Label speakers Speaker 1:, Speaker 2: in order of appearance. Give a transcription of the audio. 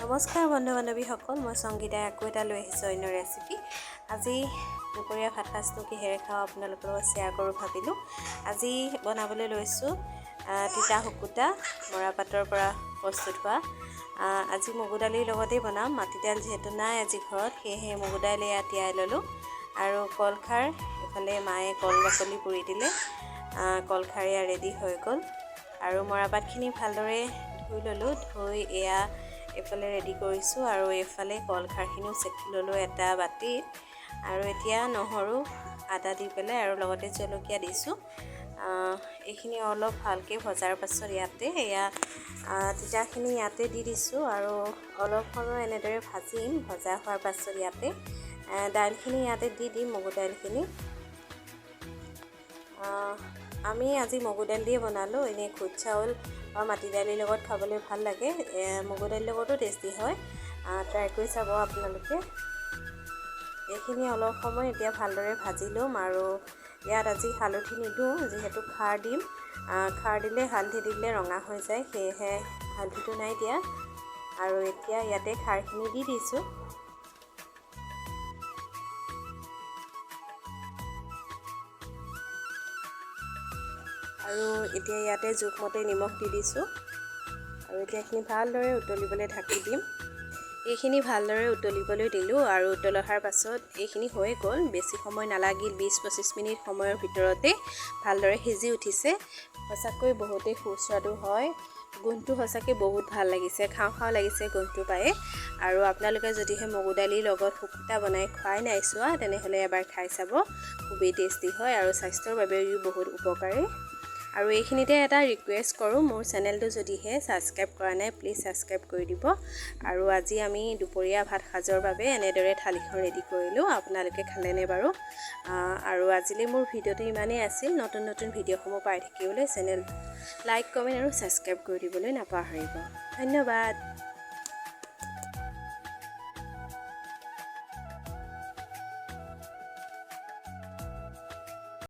Speaker 1: নমস্কাৰ বন্ধু বান্ধৱীসকল, মই সংগীতাই আকৌ এটা লৈ আহিছোঁ অন্য ৰেচিপি। আজি দুপৰীয়া ভাত সাজটো কিহেৰে খাওঁ আপোনালোকৰ লগত শ্বেয়াৰ কৰোঁ ভাবিলোঁ। আজি বনাবলৈ লৈছোঁ তিতা শুকুতা মৰাপাতৰ পৰা প্ৰস্তুত হোৱা। আজি মগু দালিৰ লগতেই বনাম। মাটিদাইল যিহেতু নাই আজি ঘৰত, সেয়েহে মগু দাইল এয়া তিয়াই ল'লোঁ। আৰু কলখাৰ, এইফালে মায়ে কল বাকলি পুৰি দিলে, কলখাৰ এয়া ৰেডি হৈ গ'ল। আৰু মৰাপাতখিনি ভালদৰে ধুই ল'লোঁ। ধুই এয়া এইফালে ৰেডি কৰিছোঁ আৰু এইফালে কলখাৰখিনিও চেকি ল'লোঁ এটা বাটিত। আৰু এতিয়া নহৰু আদা দি পেলাই আৰু লগতে জলকীয়া দিছোঁ। এইখিনি অলপ ভালকৈ ভজাৰ পাছত ইয়াতে এয়া তিতাখিনি ইয়াতে দি দিছোঁ আৰু অলপ সময় এনেদৰে ভাজিম। ভজা হোৱাৰ পাছত ইয়াতে দাইলখিনি ইয়াতে দি দিম, মগু দাইলখিনি। আমি আজি মগু দাইল দিয়ে বনালোঁ। এনেই খুদ চাউল বা মাটি দালিৰ লগত খাবলৈ ভাল লাগে, মগু দাইলৰ লগতো টেষ্টি হয়। ট্ৰাই কৰি চাব আপোনালোকে। এইখিনি অলপ সময় এতিয়া ভালদৰে ভাজি ল'ম। আৰু ইয়াত আজি হালধি নিদিওঁ, যিহেতু খাৰ দিম। খাৰ দিলে হালধি দিলে ৰঙা হৈ যায়, সেয়েহে হালধিটো নাই দিয়া। আৰু এতিয়া ইয়াতে খাৰখিনি দি দিছোঁ। আৰু এতিয়া ইয়াতে জোখমতে নিমখ দি দিছোঁ। আৰু এতিয়া এইখিনি ভালদৰে উতলিবলৈ ঢাকি দিম। এইখিনি ভালদৰে উতলিবলৈ দিলোঁ আৰু উতল অহাৰ পাছত এইখিনি হৈ গ'ল। বেছি সময় নালাগিল, 20-25 মিনিট সময়ৰ ভিতৰতে ভালদৰে সিজি উঠিছে। সঁচাকৈ বহুতেই সুস্বাদু হয়। গোন্ধটো সঁচাকৈ বহুত ভাল লাগিছে, খাওঁ খাওঁ লাগিছে গোন্ধটো পায়ে। আৰু আপোনালোকে যদিহে মগু দালিৰ লগত শুকুতা বনাই খোৱাই নাই চোৱা, তেনেহ'লে এবাৰ খাই চাব। খুবেই টেষ্টি হয় আৰু স্বাস্থ্যৰ বাবেও বহুত উপকাৰী। আৰু এইখিনিতে এটা ৰিকুৱেষ্ট কৰোঁ, মোৰ চেনেলটো যদিহে ছাবস্ক্ৰাইব কৰা নাই প্লিজ ছাবস্ক্ৰাইব কৰি দিব। আৰু আজি আমি দুপৰীয়া ভাত সাজৰ বাবে এনেদৰে থালিখন ৰেডি কৰিলোঁ। আপোনালোকে খালেনে বাৰু? আৰু আজিলৈ মোৰ ভিডিঅ'টো ইমানেই আছিল। নতুন নতুন ভিডিঅ'সমূহ পাই থাকিবলৈ চেনেল লাইক, কমেণ্ট আৰু ছাবস্ক্ৰাইব কৰি দিবলৈ নাপাহৰিব। ধন্যবাদ।